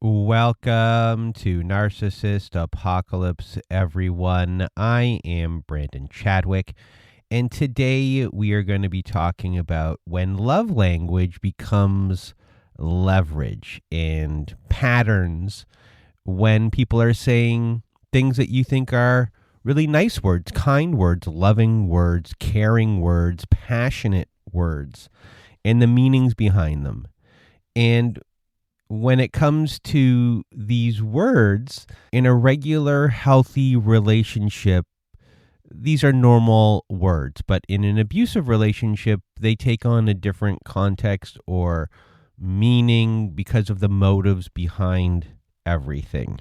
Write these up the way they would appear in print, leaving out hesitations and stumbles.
Welcome to Narcissist Apocalypse, everyone. I am Brandon Chadwick, and today we are going to be talking about when love language becomes leverage and patterns when people are saying things that you think are really nice words, kind words, loving words, caring words, passionate words, and the meanings behind them. And when it comes to these words in a regular, healthy relationship, these are normal words. But in an abusive relationship, they take on a different context or meaning because of the motives behind everything.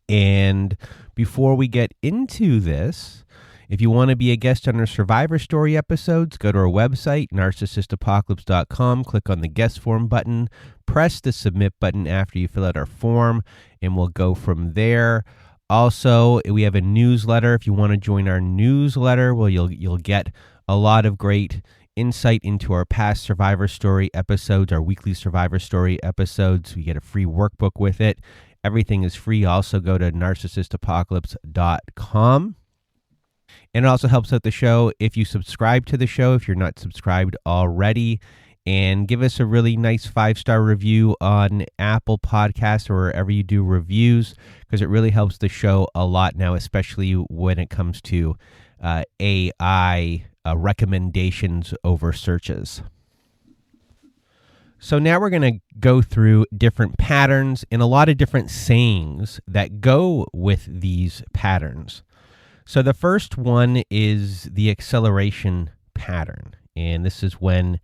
And before we get into this, if you want to be a guest on our Survivor Story episodes, go to our website, narcissistapocalypse.com, click on the guest form button, press the submit button after you fill out our form, and we'll go from there. Also, we have a newsletter. If you want to join our newsletter, well, you'll get a lot of great insight into our past Survivor Story episodes, our weekly Survivor Story episodes. We get a free workbook with it. Everything is free. Also, go to narcissistapocalypse.com. And it also helps out the show if you subscribe to the show, if you're not subscribed already, and give us a really nice 5-star review on Apple Podcasts or wherever you do reviews, because it really helps the show a lot now, especially when it comes to AI recommendations over searches. So now we're going to go through different patterns and a lot of different sayings that go with these patterns. So the first one is the acceleration pattern. And this is when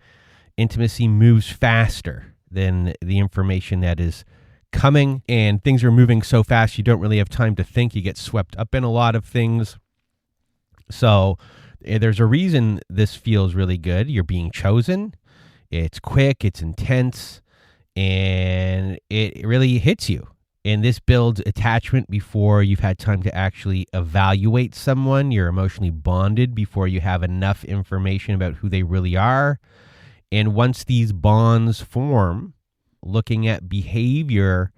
intimacy moves faster than the information that is coming, and things are moving so fast you don't really have time to think. You get swept up in a lot of things. So there's a reason this feels really good. You're being chosen. It's quick, it's intense, and it really hits you. And this builds attachment before you've had time to actually evaluate someone. You're emotionally bonded before you have enough information about who they really are. And once these bonds form, looking at behavior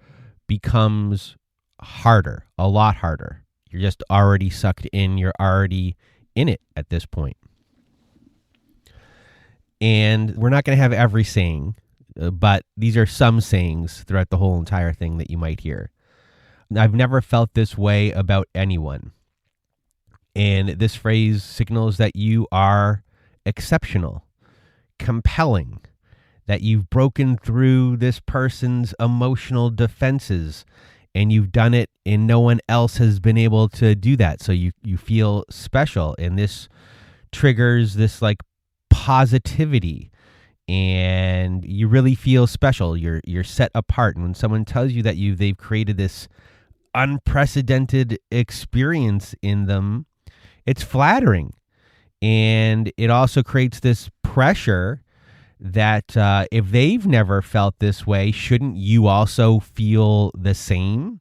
becomes harder, a lot harder. You're just already sucked in. You're already in it at this point. And we're not going to have every saying, but these are some sayings throughout the whole entire thing that you might hear. I've never felt this way about anyone. And this phrase signals that you are exceptional, compelling, that you've broken through this person's emotional defenses, and you've done it and no one else has been able to do that. So you feel special, and this triggers this like positivity. And you really feel special. You're set apart. And when someone tells you that they've created this unprecedented experience in them, it's flattering. And it also creates this pressure that if they've never felt this way, shouldn't you also feel the same?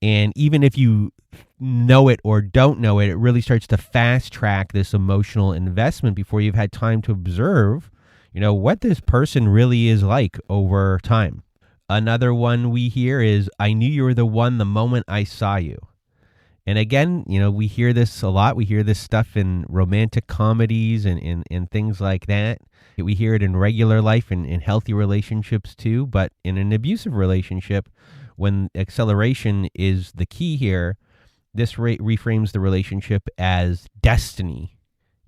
And even if you know it or don't know it, it really starts to fast track this emotional investment before you've had time to observe what this person really is like over time. Another one we hear is, I knew you were the one the moment I saw you. And again, we hear this a lot. We hear this stuff in romantic comedies and things like that. We hear it in regular life and in healthy relationships too. But in an abusive relationship, when acceleration is the key here, this reframes the relationship as destiny.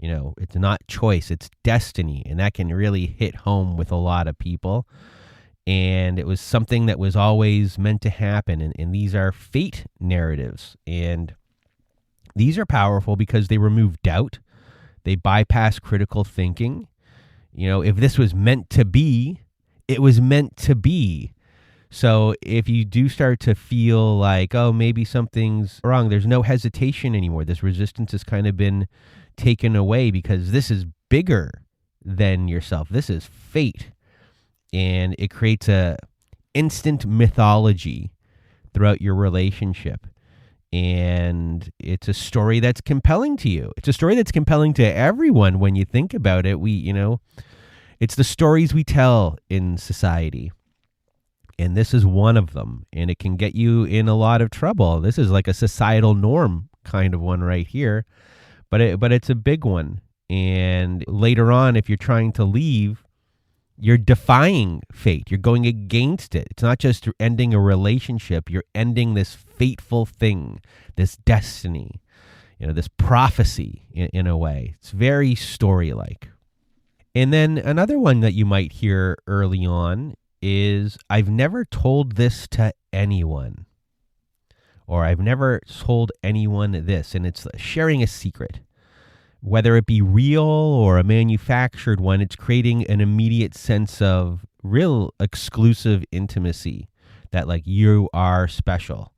It's not choice, it's destiny. And that can really hit home with a lot of people. And it was something that was always meant to happen. And these are fate narratives. And these are powerful because they remove doubt. They bypass critical thinking. If this was meant to be, it was meant to be. So if you do start to feel like, oh, maybe something's wrong, there's no hesitation anymore. This resistance has kind of been taken away because this is bigger than yourself. This is fate. And it creates a instant mythology throughout your relationship. And it's a story that's compelling to you. It's a story that's compelling to everyone when you think about it. It's the stories we tell in society. And this is one of them. And it can get you in a lot of trouble. This is like a societal norm kind of one right here. But it's a big one. And later on, if you're trying to leave, you're defying fate. You're going against it. It's not just ending a relationship. You're ending this fateful thing, this destiny, this prophecy in a way. It's very story-like. And then another one that you might hear early on is, I've never told this to anyone, or I've never told anyone this. And it's sharing a secret. Whether it be real or a manufactured one, it's creating an immediate sense of real exclusive intimacy, that like you are special.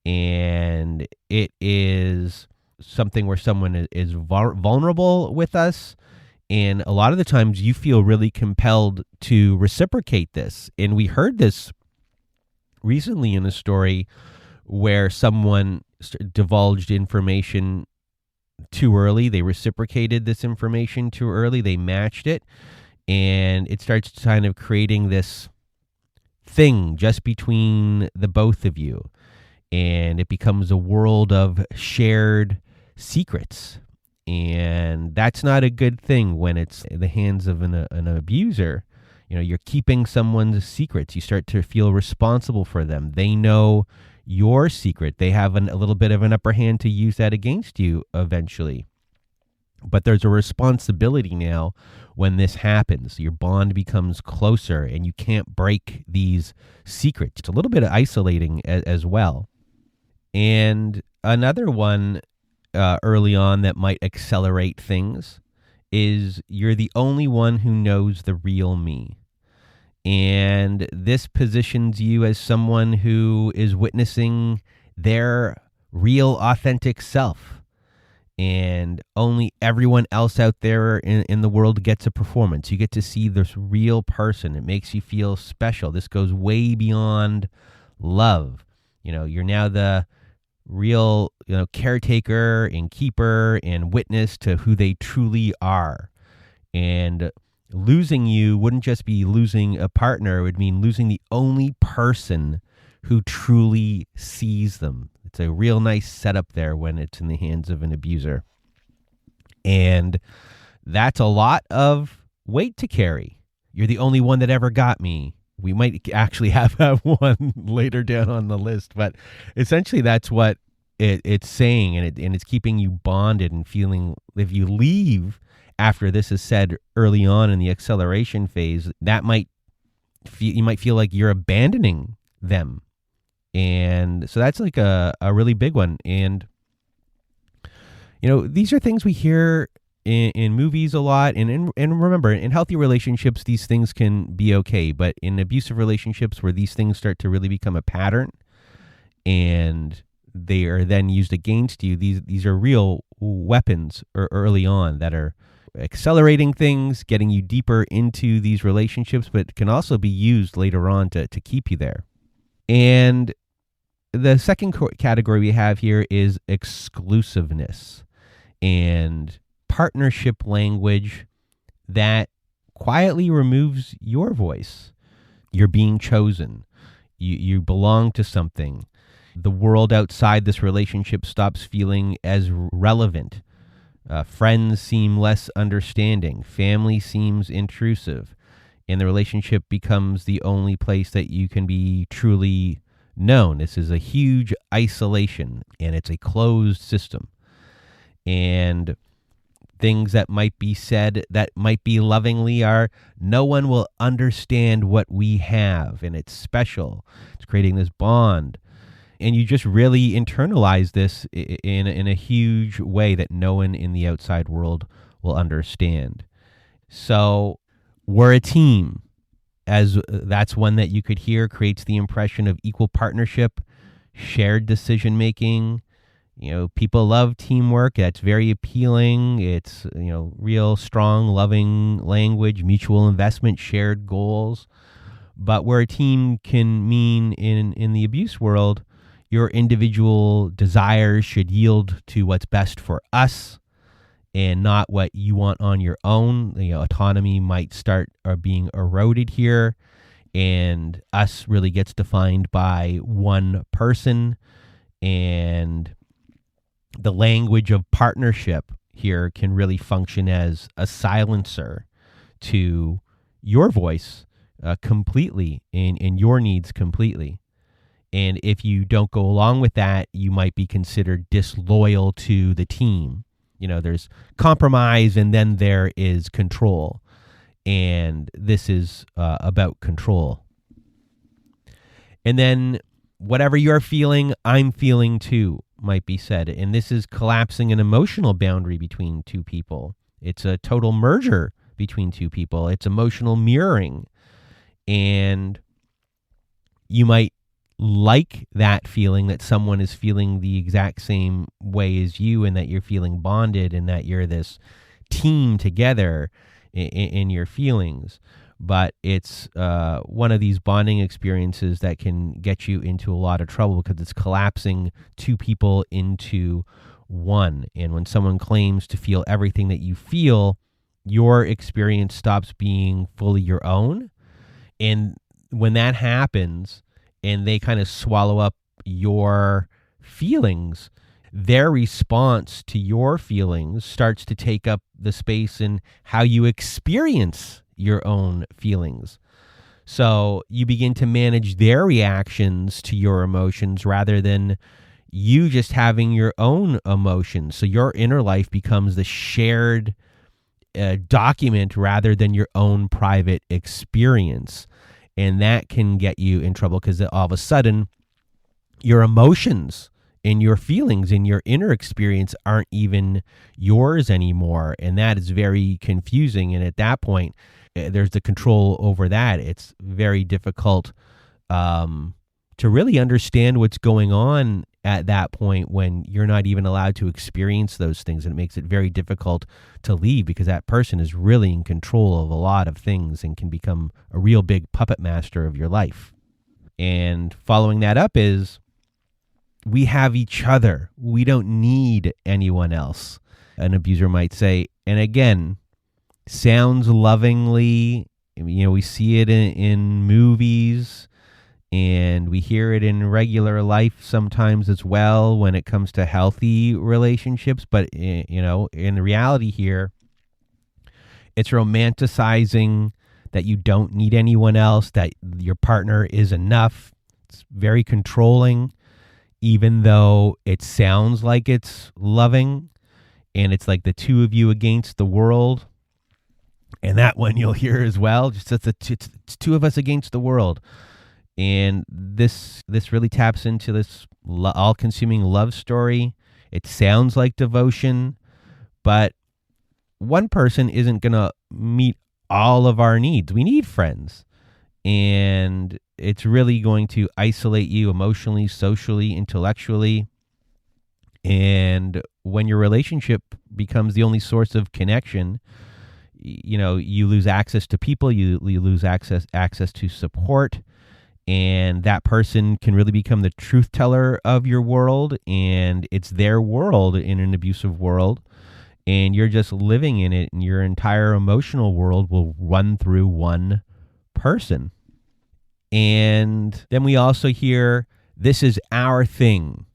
And it is something where someone is vulnerable with us. And a lot of the times you feel really compelled to reciprocate this. And we heard this recently in a story where someone divulged information too early. They reciprocated this information too early. They matched it. And it starts kind of creating this thing just between the both of you. And it becomes a world of shared secrets. And that's not a good thing when it's in the hands of an abuser. You're keeping someone's secrets. You start to feel responsible for them. They know your secret. They have a little bit of an upper hand to use that against you eventually. But there's a responsibility now when this happens. Your bond becomes closer and you can't break these secrets. It's a little bit isolating as well. And another one early on that might accelerate things is, you're the only one who knows the real me. And this positions you as someone who is witnessing their real, authentic self. And only everyone else out there in the world gets a performance. You get to see this real person. It makes you feel special. This goes way beyond love. You're now the real, caretaker and keeper and witness to who they truly are. And losing you wouldn't just be losing a partner. It would mean losing the only person who truly sees them. It's a real nice setup there when it's in the hands of an abuser. And that's a lot of weight to carry. You're the only one that ever got me. We might actually have one later down on the list, but essentially that's what it's saying, and it's keeping you bonded and feeling, if you leave after this is said early on in the acceleration phase, you might feel like you're abandoning them. And so that's like a really big one. And, these are things we hear in movies a lot. And remember, in healthy relationships, these things can be okay. But in abusive relationships where these things start to really become a pattern and they are then used against you, these are real weapons early on that are accelerating things, getting you deeper into these relationships, but can also be used later on to keep you there. And the second category we have here is exclusiveness and partnership language that quietly removes your voice. You're being chosen. You belong to something. The world outside this relationship stops feeling as relevant. Friends seem less understanding. Family seems intrusive. And the relationship becomes the only place that you can be truly known. This is a huge isolation, and it's a closed system. And things that might be said that might be lovingly are, no one will understand what we have, and it's special. It's creating this bond. And you just really internalize this in a huge way that no one in the outside world will understand. So we're a team, as that's one that you could hear creates the impression of equal partnership, shared decision making. People love teamwork. That's very appealing. It's, real strong, loving language, mutual investment, shared goals. But where a team can mean in the abuse world, your individual desires should yield to what's best for us and not what you want on your own. Autonomy might start being eroded here, And us really gets defined by one person, and the language of partnership here can really function as a silencer to your voice completely and your needs completely. And if you don't go along with that, you might be considered disloyal to the team. There's compromise, and then there is control. And this is about control. And then whatever you're feeling, I'm feeling too, might be said. And this is collapsing an emotional boundary between two people. It's a total merger between two people. It's emotional mirroring. And you might like that feeling that someone is feeling the exact same way as you, and that you're feeling bonded, and that you're this team together in your feelings. But it's one of these bonding experiences that can get you into a lot of trouble, because it's collapsing two people into one. And when someone claims to feel everything that you feel, your experience stops being fully your own. And when that happens and they kind of swallow up your feelings, their response to your feelings starts to take up the space in how you experience your own feelings. So you begin to manage their reactions to your emotions rather than you just having your own emotions. So your inner life becomes the shared document rather than your own private experience. And that can get you in trouble, because all of a sudden your emotions and your feelings and your inner experience aren't even yours anymore. And that is very confusing. And at that point, there's the control over that. It's very difficult to really understand what's going on at that point, when you're not even allowed to experience those things. And it makes it very difficult to leave, because that person is really in control of a lot of things and can become a real big puppet master of your life. And following that up is, we have each other. We don't need anyone else, an abuser might say. And again, sounds lovingly. We see it in movies, and we hear it in regular life sometimes as well when it comes to healthy relationships. But, in reality here, it's romanticizing that you don't need anyone else, that your partner is enough. It's very controlling, even though it sounds like it's loving, and it's like the two of you against the world. And that one you'll hear as well. Just it's two of us against the world. And this really taps into this all-consuming love story. It sounds like devotion, but one person isn't going to meet all of our needs. We need friends. And it's really going to isolate you emotionally, socially, intellectually. And when your relationship becomes the only source of connection, you lose access to people, you lose access to support. And that person can really become the truth teller of your world, and it's their world in an abusive world, and you're just living in it, and your entire emotional world will run through one person. And then we also hear, this is our thing.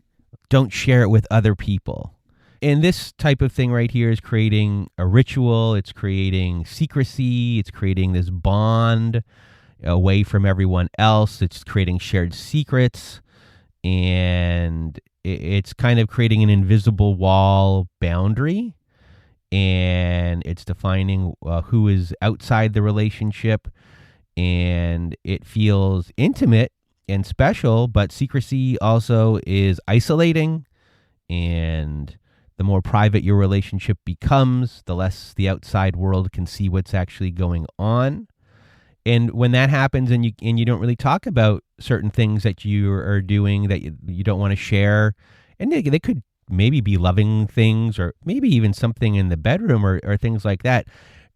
Don't share it with other people. And this type of thing right here is creating a ritual. It's creating secrecy. It's creating this bond away from everyone else. It's creating shared secrets, and it's kind of creating an invisible wall boundary, and it's defining who is outside the relationship, and it feels intimate and special, but secrecy also is isolating. And the more private your relationship becomes, the less the outside world can see what's actually going on. And when that happens, and you don't really talk about certain things that you are doing that you don't want to share, and they could maybe be loving things, or maybe even something in the bedroom, or things like that.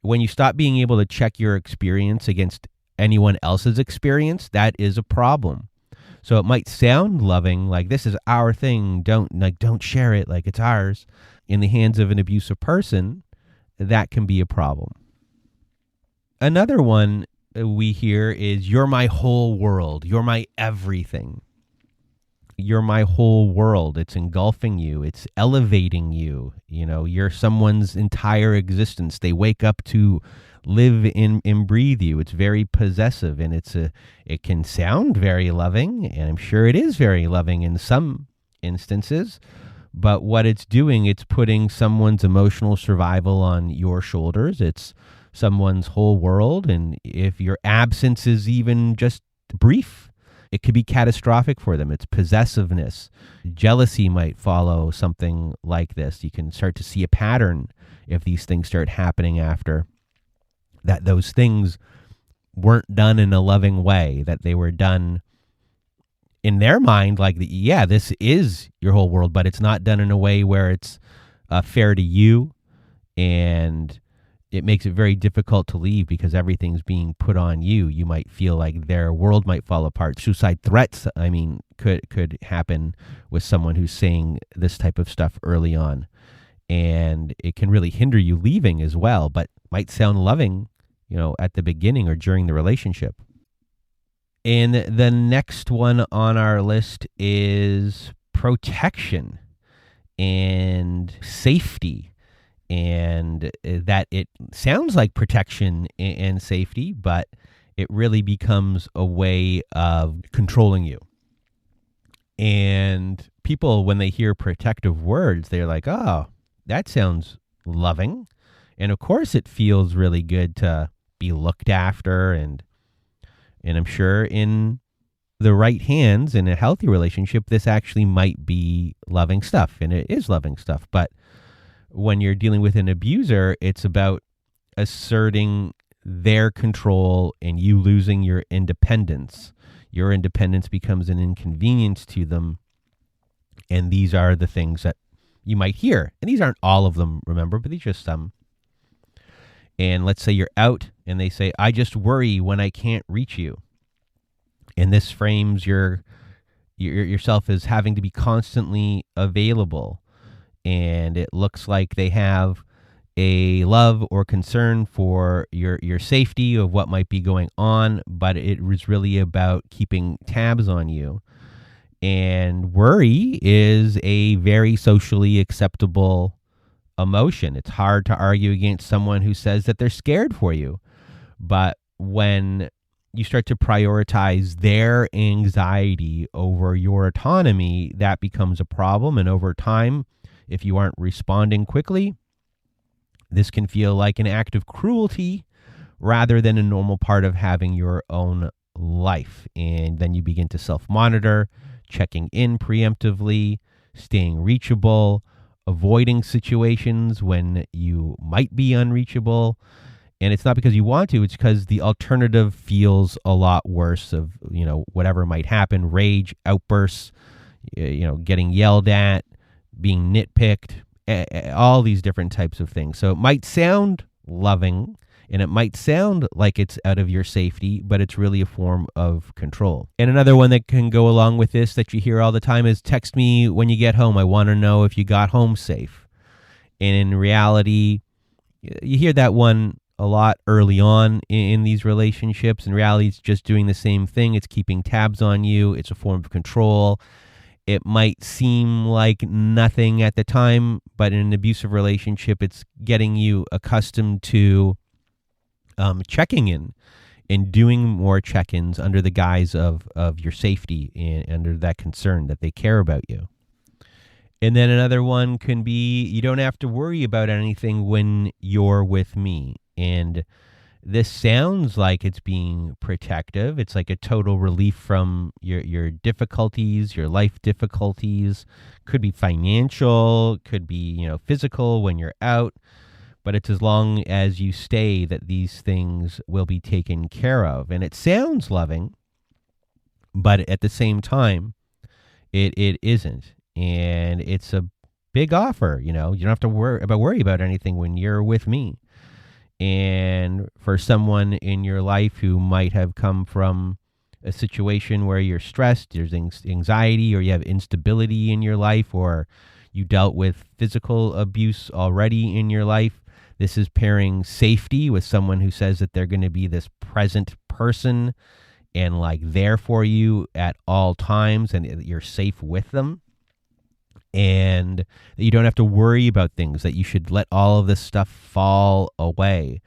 When you stop being able to check your experience against anyone else's experience, that is a problem. So it might sound loving, like this is our thing, don't share it like it's ours. In the hands of an abusive person, that can be a problem. Another one we hear is, you're my whole world. You're my everything. You're my whole world. It's engulfing you. It's elevating you. You're someone's entire existence. They wake up to live and breathe you. It's very possessive, and it can sound very loving, and I'm sure it is very loving in some instances. But what it's doing, it's putting someone's emotional survival on your shoulders. It's someone's whole world. And if your absence is even just brief, it could be catastrophic for them. It's possessiveness. Jealousy might follow something like this. You can start to see a pattern if these things start happening after that. Those things weren't done in a loving way, that they were done in their mind, like, this is your whole world, but it's not done in a way where it's fair to you, and it makes it very difficult to leave because everything's being put on you. You might feel like their world might fall apart. Suicide threats, could happen with someone who's saying this type of stuff early on, and it can really hinder you leaving as well, but might sound loving, at the beginning or during the relationship. And the next one on our list is protection and safety. And that it sounds like protection and safety, but it really becomes a way of controlling you. And people, when they hear protective words, they're like, oh, that sounds loving. And of course it feels really good to be looked after, and I'm sure in the right hands, in a healthy relationship, this actually might be loving stuff, and it is loving stuff. But when you're dealing with an abuser, it's about asserting their control and you losing your independence. Your independence becomes an inconvenience to them, and these are the things that you might hear. And these aren't all of them, remember, but these are just some. And let's say you're out and they say, I just worry when I can't reach you. And this frames yourself as having to be constantly available. And it looks like they have a love or concern for your safety of what might be going on, but it was really about keeping tabs on you. And worry is a very socially acceptable emotion. It's hard to argue against someone who says that they're scared for you. But when you start to prioritize their anxiety over your autonomy, that becomes a problem. And over time, if you aren't responding quickly, this can feel like an act of cruelty rather than a normal part of having your own life. And then you begin to self-monitor, checking in preemptively, staying reachable, avoiding situations when you might be unreachable. And it's not because you want to, it's because the alternative feels a lot worse of, whatever might happen, rage, outbursts, getting yelled at, being nitpicked, all these different types of things. So it might sound loving and it might sound like it's out of your safety, but it's really a form of control. And another one that can go along with this that you hear all the time is, text me when you get home. I want to know if you got home safe. And in reality, you hear that one a lot early on in these relationships. In reality, it's just doing the same thing. It's keeping tabs on you. It's a form of control. It might seem like nothing at the time, but in an abusive relationship, it's getting you accustomed to checking in and doing more check-ins under the guise of your safety and under that concern that they care about you. And then another one can be, you don't have to worry about anything when you're with me. And this sounds like it's being protective. It's like a total relief from your difficulties, your life difficulties. Could be financial, could be, physical when you're out. But it's as long as you stay that these things will be taken care of. And it sounds loving, but at the same time, it isn't. And it's a big offer, you don't have to worry about anything when you're with me. And for someone in your life who might have come from a situation where you're stressed, there's anxiety, or you have instability in your life, or you dealt with physical abuse already in your life, This is pairing safety with someone who says that they're going to be this present person and like there for you at all times, and you're safe with them, and that you don't have to worry about things, that you should let all of this stuff fall away.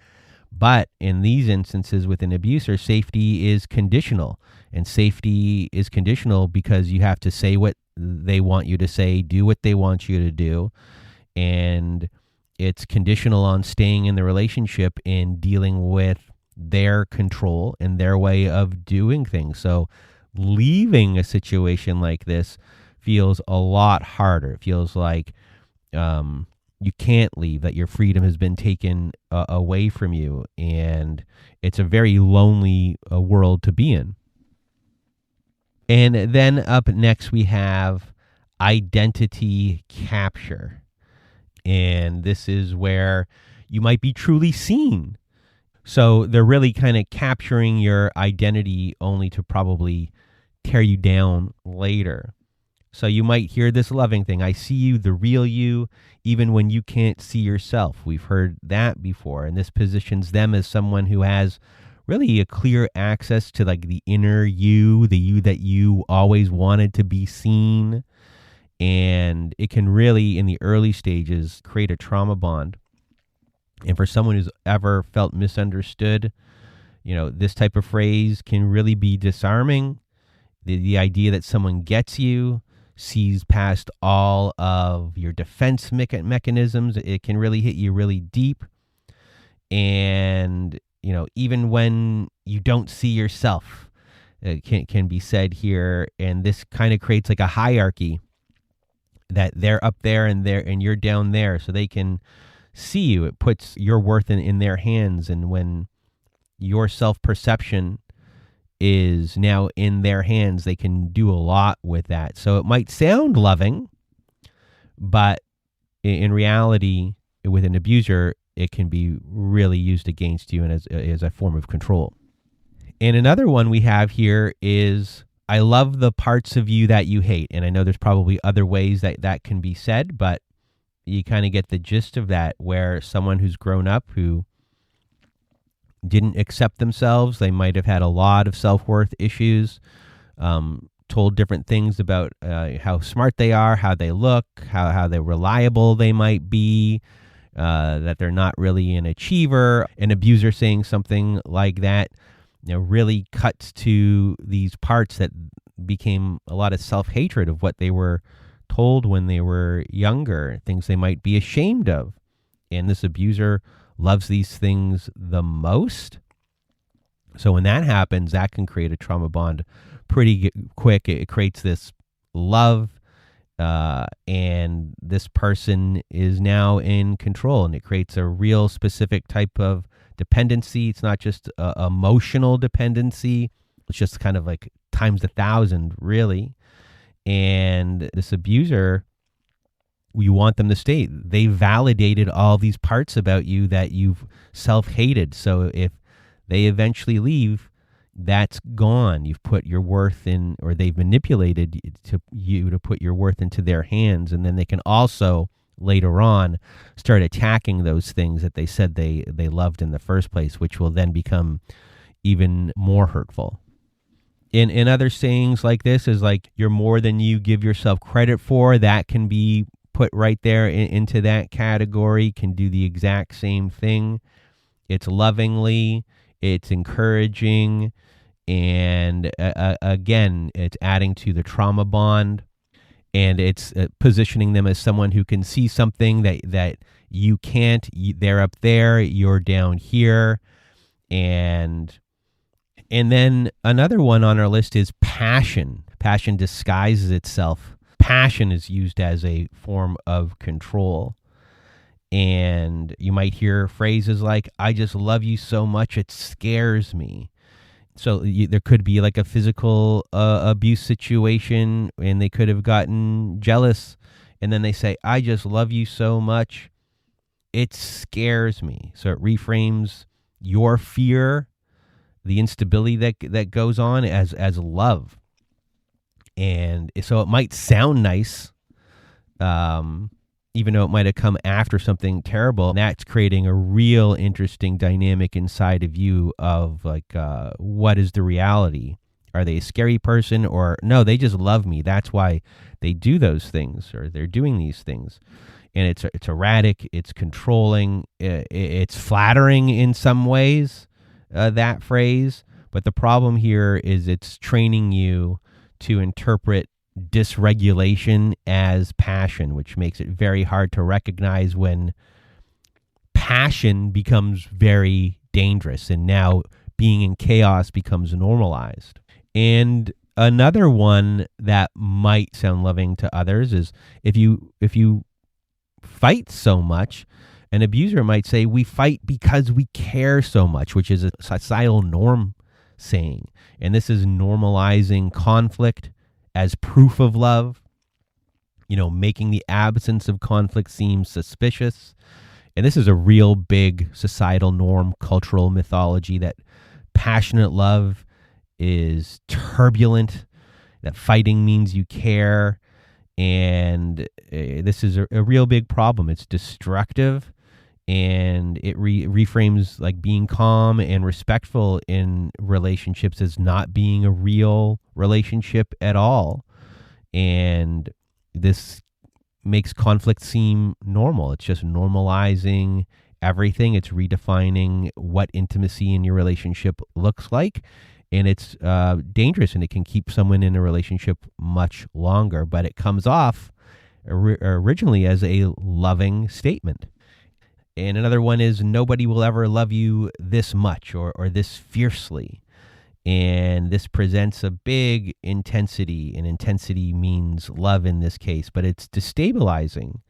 But in these instances with an abuser, safety is conditional, and safety is conditional because you have to say what they want you to say, do what they want you to do, and it's conditional on staying in the relationship and dealing with their control and their way of doing things. So leaving a situation like this feels a lot harder. It feels like you can't leave, that your freedom has been taken away from you, and it's a very lonely world to be in. And then up next we have identity capture. And this is where you might be truly seen. So they're really kind of capturing your identity only to probably tear you down later. So you might hear this loving thing: I see you, the real you, even when you can't see yourself. We've heard that before. And this positions them as someone who has really a clear access to like the inner you, the you that you always wanted to be seen. And it can really, in the early stages, create a trauma bond. And for someone who's ever felt misunderstood, this type of phrase can really be disarming. The idea that someone gets you, sees past all of your defense mechanisms, it can really hit you really deep. And, even when you don't see yourself, it can be said here. And this kind of creates like a hierarchy, that they're up there and you're down there, so they can see you. It puts your worth in their hands. And when your self-perception is now in their hands, they can do a lot with that. So it might sound loving, but in reality, with an abuser, it can be really used against you and as a form of control. And another one we have here is, I love the parts of you that you hate. And I know there's probably other ways that can be said, but you kind of get the gist of that, where someone who's grown up, who didn't accept themselves, they might have had a lot of self-worth issues, told different things about how smart they are, how they look, how they're reliable they might be, that they're not really an achiever. An abuser saying something like that really cuts to these parts that became a lot of self-hatred of what they were told when they were younger, things they might be ashamed of. And this abuser loves these things the most. So when that happens, that can create a trauma bond pretty quick. It creates this love, and this person is now in control, and it creates a real specific type of dependency. It's not just emotional dependency. It's just kind of like times 1,000, really. And this abuser, you want them to stay. They validated all these parts about you that you've self-hated. So if they eventually leave, that's gone. You've put your worth in, or they've manipulated you to put your worth into their hands. And then they can also later on start attacking those things that they said they loved in the first place, which will then become even more hurtful. In other sayings like this is like, you're more than you give yourself credit for. That can be put right there into that category, can do the exact same thing. It's lovingly, it's encouraging, and again, it's adding to the trauma bond. And it's positioning them as someone who can see something that you can't. They're up there, you're down here. And then another one on our list is passion. Passion disguises itself. Passion is used as a form of control. And you might hear phrases like, I just love you so much, it scares me. So there could be like a physical abuse situation, and they could have gotten jealous, and then they say, I just love you so much, it scares me. So it reframes your fear, the instability that goes on, as love. And so it might sound nice, even though it might have come after something terrible, that's creating a real interesting dynamic inside of you of like, what is the reality? Are they a scary person, or no, they just love me. That's why they do those things, or they're doing these things. And it's erratic, it's controlling, it's flattering in some ways, that phrase. But the problem here is it's training you to interpret dysregulation as passion, which makes it very hard to recognize when passion becomes very dangerous, and now being in chaos becomes normalized. And another one that might sound loving to others is if you fight so much, an abuser might say, we fight because we care so much, which is a societal norm saying. And this is normalizing conflict as proof of love, making the absence of conflict seem suspicious. And this is a real big societal norm, cultural mythology, that passionate love is turbulent, that fighting means you care. And this is a real big problem. It's destructive, and it reframes like being calm and respectful in relationships as not being a real relationship at all. And this makes conflict seem normal. It's just normalizing everything. It's redefining what intimacy in your relationship looks like. And it's dangerous, and it can keep someone in a relationship much longer. But it comes off originally as a loving statement. And another one is, nobody will ever love you this much or this fiercely. And this presents a big intensity, and intensity means love in this case, but it's destabilizing.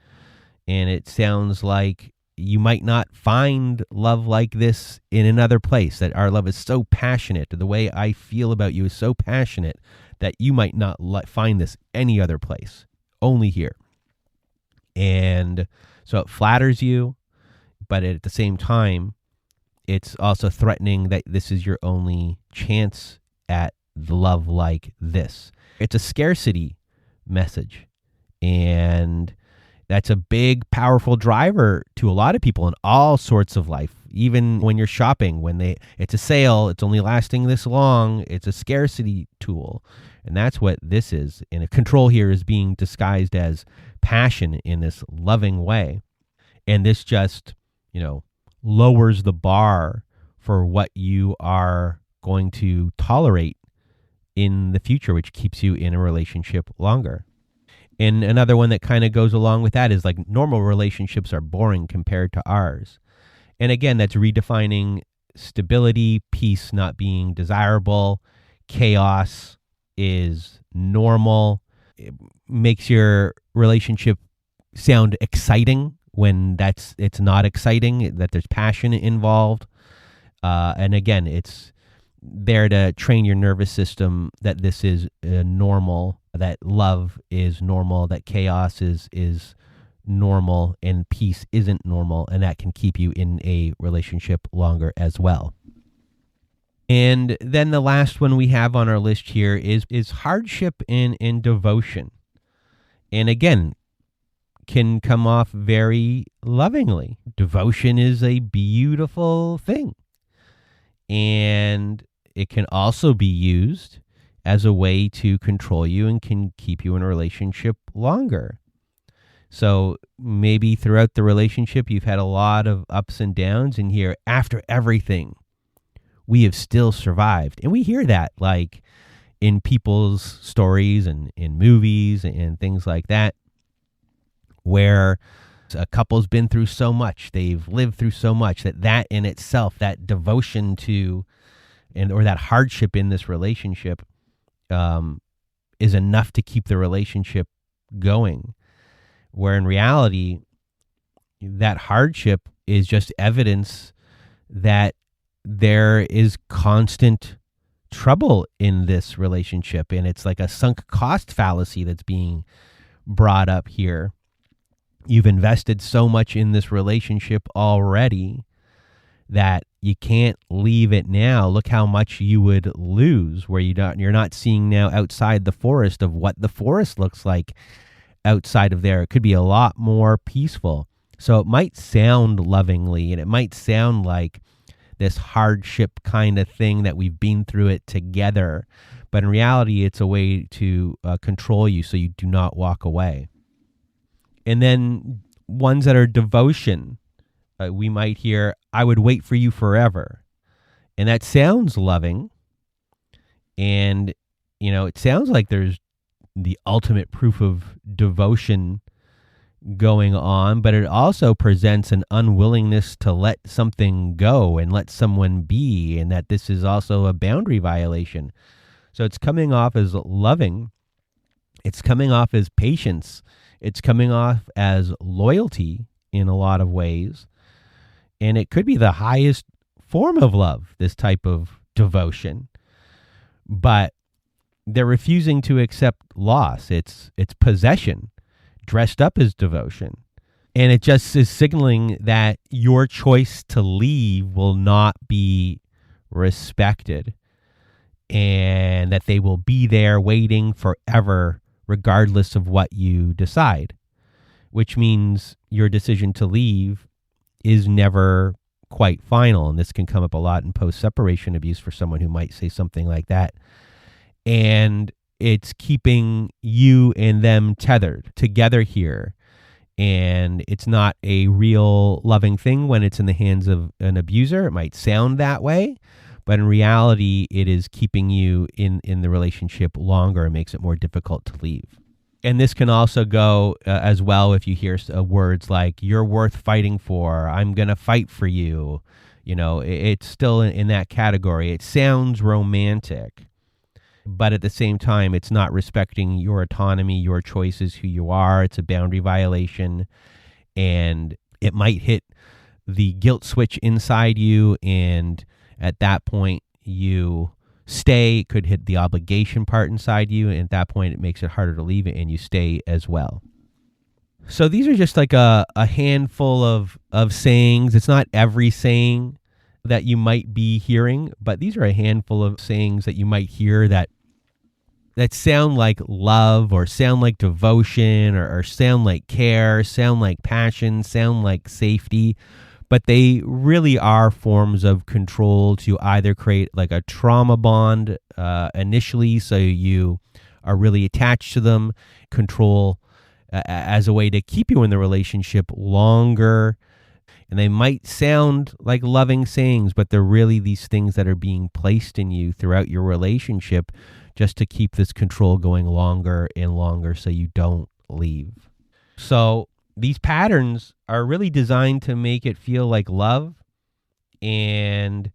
And it sounds like you might not find love like this in another place, that our love is so passionate. The way I feel about you is so passionate that you might not find this any other place, only here. And so it flatters you, but at the same time, it's also threatening that this is your only chance at the love like this. It's a scarcity message. And that's a big, powerful driver to a lot of people in all sorts of life. Even when you're shopping, it's a sale, it's only lasting this long, it's a scarcity tool. And that's what this is. And a control here is being disguised as passion in this loving way. And this just, lowers the bar for what you are going to tolerate in the future, which keeps you in a relationship longer. And another one that kind of goes along with that is like, normal relationships are boring compared to ours. And again, that's redefining stability, peace not being desirable, chaos is normal. It makes your relationship sound exciting when it's not exciting, that there's passion involved. And again, it's there to train your nervous system that this is normal, that love is normal, that chaos is normal, and peace isn't normal, and that can keep you in a relationship longer as well. And then the last one we have on our list here is hardship and devotion. And again, can come off very lovingly. Devotion is a beautiful thing. And it can also be used as a way to control you and can keep you in a relationship longer. So maybe throughout the relationship, you've had a lot of ups and downs, and here, after everything, we have still survived. And we hear that like in people's stories and in movies and things like that, where a couple's been through so much, they've lived through so much, that in itself, that devotion to or that hardship in this relationship is enough to keep the relationship going. Where in reality, that hardship is just evidence that there is constant trouble in this relationship. And it's like a sunk cost fallacy that's being brought up here. You've invested so much in this relationship already that you can't leave it now. Look how much you would lose, where you're not seeing now outside the forest of what the forest looks like outside of there. It could be a lot more peaceful. So it might sound lovingly, and it might sound like this hardship kind of thing that we've been through it together. But in reality, it's a way to control you so you do not walk away. And then ones that are devotion, we might hear, I would wait for you forever. And that sounds loving. And, it sounds like there's the ultimate proof of devotion going on, but it also presents an unwillingness to let something go and let someone be, and that this is also a boundary violation. So it's coming off as loving. It's coming off as patience. It's coming off as loyalty in a lot of ways. And it could be the highest form of love, this type of devotion. But they're refusing to accept loss. It's possession dressed up as devotion. And it just is signaling that your choice to leave will not be respected, and that they will be there waiting forever regardless of what you decide, which means your decision to leave is never quite final. And this can come up a lot in post-separation abuse for someone who might say something like that. And it's keeping you and them tethered together here. And it's not a real loving thing when it's in the hands of an abuser. It might sound that way, but in reality, it is keeping you in the relationship longer and makes it more difficult to leave. And this can also go as well if you hear words like, you're worth fighting for, I'm going to fight for you. It's still in that category. It sounds romantic, but at the same time, it's not respecting your autonomy, your choices, who you are. It's a boundary violation, and it might hit the guilt switch inside you, and at that point, you stay. It could hit the obligation part inside you, and at that point, it makes it harder to leave it, and you stay as well. So these are just like a handful of sayings. It's not every saying that you might be hearing, but these are a handful of sayings that you might hear that sound like love, or sound like devotion, or sound like care, sound like passion, sound like safety, but they really are forms of control to either create like a trauma bond initially, so you are really attached to them, control as a way to keep you in the relationship longer. And they might sound like loving sayings, but they're really these things that are being placed in you throughout your relationship just to keep this control going longer and longer so you don't leave. So these patterns are really designed to make it feel like love. And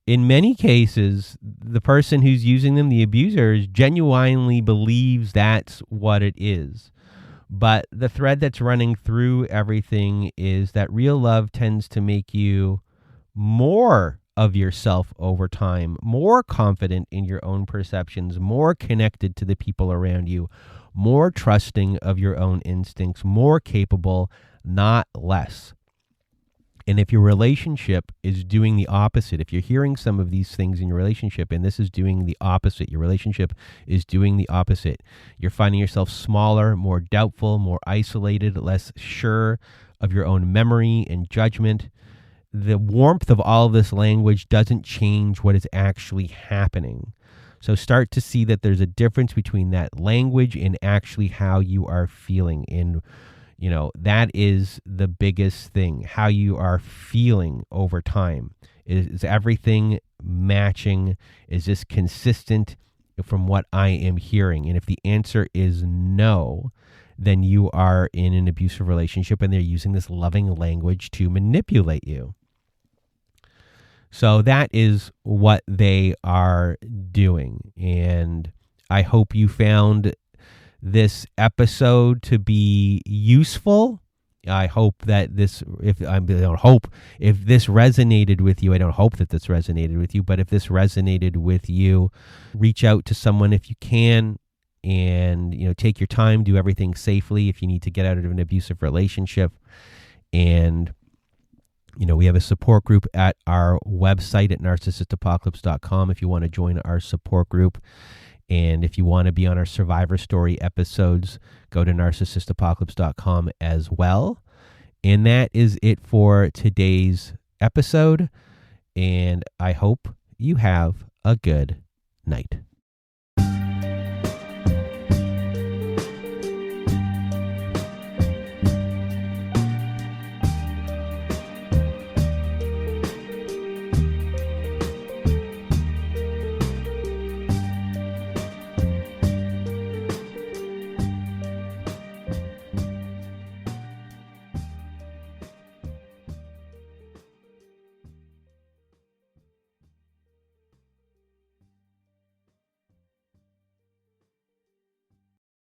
in many cases, the person who's using them, the abuser, genuinely believes that's what it is. But the thread that's running through everything is that real love tends to make you more of yourself over time, more confident in your own perceptions, more connected to the people around you, more trusting of your own instincts, more capable, not less. And if your relationship is doing the opposite, if you're hearing some of these things in your relationship and this is doing the opposite, your relationship is doing the opposite, you're finding yourself smaller, more doubtful, more isolated, less sure of your own memory and judgment, the warmth of all of this language doesn't change what is actually happening. So start to see that there's a difference between that language and actually how you are feeling. And, that is the biggest thing, how you are feeling over time. Is everything matching? Is this consistent from what I am hearing? And if the answer is no, then you are in an abusive relationship and they're using this loving language to manipulate you. So that is what they are doing. And I hope you found this episode to be useful. I hope that if this resonated with you, I don't hope that this resonated with you, but if this resonated with you, reach out to someone if you can, and, take your time, do everything safely if you need to get out of an abusive relationship. And, we have a support group at our website at narcissistapocalypse.com if you want to join our support group. And if you want to be on our Survivor Story episodes, go to narcissistapocalypse.com as well. And that is it for today's episode. And I hope you have a good night.